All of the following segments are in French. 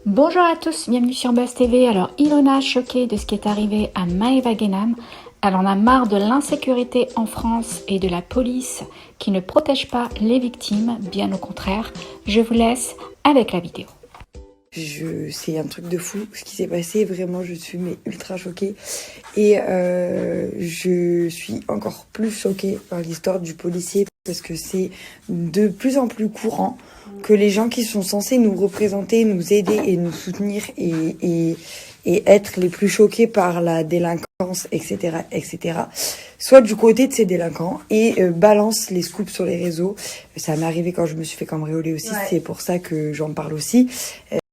Bonjour à tous, bienvenue sur Buzz TV. Alors, Ilona, choquée de ce qui est arrivé à Maëva Guénam, elle en a marre de l'insécurité en France et de la police qui ne protège pas les victimes, bien au contraire. Je vous laisse avec la vidéo. C'est un truc de fou ce qui s'est passé, vraiment je suis ultra choquée et je suis encore plus choquée par l'histoire du policier parce que c'est de plus en plus courant que les gens qui sont censés nous représenter, nous aider et nous soutenir et être les plus choqués par la délinquance, etc., soit du côté de ces délinquants et balance les scoops sur les réseaux. Ça m'est arrivé quand je me suis fait cambrioler aussi, c'est pour ça que j'en parle aussi.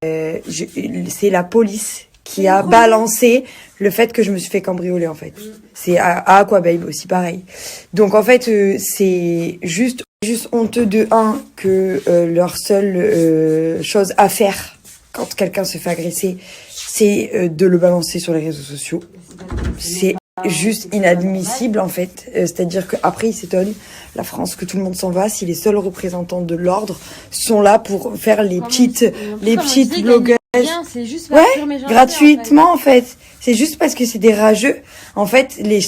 C'est la police qui a balancé le fait que je me suis fait cambrioler en fait. C'est à Aquababe aussi pareil. Donc en fait c'est juste honteux de que leur seule chose à faire quand quelqu'un se fait agresser, c'est de le balancer sur les réseaux sociaux. C'est juste inadmissible en fait. C'est-à-dire qu'après ils s'étonnent, la France, que tout le monde s'en va, si les seuls représentants de l'ordre sont là pour faire les petites blogueuses. C'est juste gratuitement en fait. C'est juste parce que c'est des rageux. En fait, les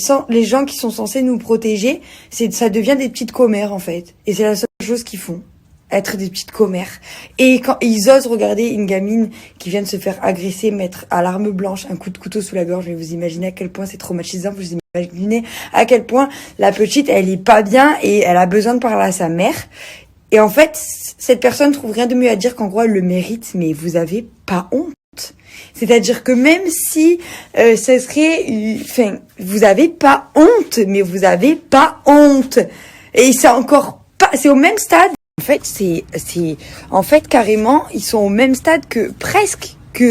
gens qui sont censés nous protéger, ça devient des petites commères en fait. Et c'est la seule chose qu'ils font. Être des petites commères. Et quand ils osent regarder une gamine qui vient de se faire agresser, mettre à l'arme blanche un coup de couteau sous la gorge, mais vous imaginez à quel point c'est traumatisant, vous imaginez à quel point la petite, elle est pas bien et elle a besoin de parler à sa mère. Et en fait, cette personne trouve rien de mieux à dire qu'en gros, elle le mérite, mais vous avez pas honte. C'est-à-dire que même si ça serait... Enfin, vous avez pas honte, mais vous avez pas honte. Et c'est encore pas... C'est au même stade. En fait, en fait, carrément, ils sont au même stade que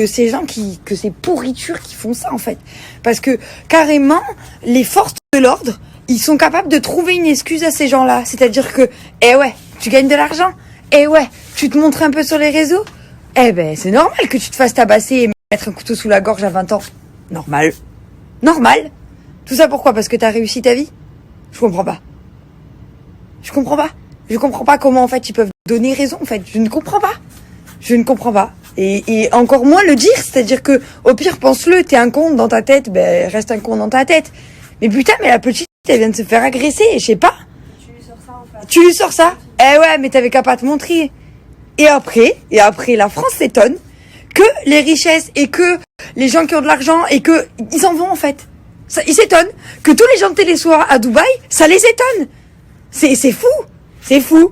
ces gens que ces pourritures qui font ça, en fait. Parce que, carrément, les forces de l'ordre, ils sont capables de trouver une excuse à ces gens-là. C'est-à-dire que, eh ouais, tu gagnes de l'argent. Eh ouais, tu te montres un peu sur les réseaux. Eh ben, c'est normal que tu te fasses tabasser et mettre un couteau sous la gorge à 20 ans. Normal. Normal. Tout ça pourquoi? Parce que t'as réussi ta vie? Je comprends pas. Je comprends pas comment, en fait, ils peuvent donner raison, en fait. Je ne comprends pas. Et encore moins le dire, c'est-à-dire que, au pire, pense-le, t'es un con dans ta tête, ben, reste un con dans ta tête. Mais putain, mais la petite, elle vient de se faire agresser, je sais pas. Tu lui sors ça? Eh ouais, mais t'avais qu'à pas te montrer. Et après, la France s'étonne que les richesses et que les gens qui ont de l'argent et que, ils s'en vont, en fait. Ils s'étonnent que tous les gens de télésoir à Dubaï, ça les étonne. C'est fou. C'est fou.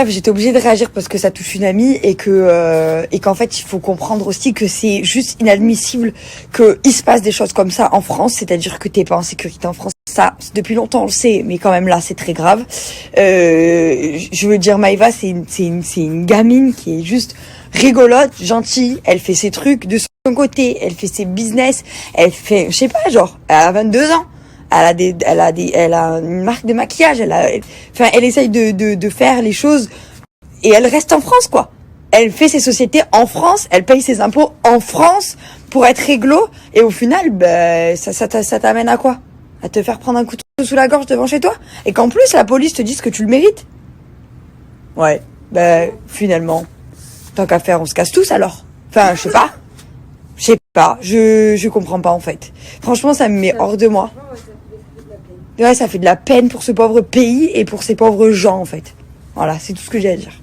J'étais obligée de réagir parce que ça touche une amie et qu'en fait il faut comprendre aussi que c'est juste inadmissible qu'il se passe des choses comme ça en France, c'est-à-dire que t'es pas en sécurité en France. Ça, depuis longtemps on le sait, mais quand même là c'est très grave. Je veux dire, Maëva c'est une gamine qui est juste rigolote, gentille, elle fait ses trucs de son côté, elle fait ses business, elle fait, je sais pas, genre, elle a 22 ans. Elle a une marque de maquillage, elle essaye de faire les choses et elle reste en France, quoi. Elle fait ses sociétés en France, elle paye ses impôts en France pour être réglo et au final, ben, ça t'amène à quoi? À te faire prendre un couteau sous la gorge devant chez toi? Et qu'en plus, la police te dise que tu le mérites? Ouais, ben, finalement, tant qu'à faire, on se casse tous alors. Enfin, je sais pas, je comprends pas en fait. Franchement, ça me met hors de moi. Ouais, ça fait de la peine pour ce pauvre pays et pour ces pauvres gens, en fait. Voilà, c'est tout ce que j'ai à dire.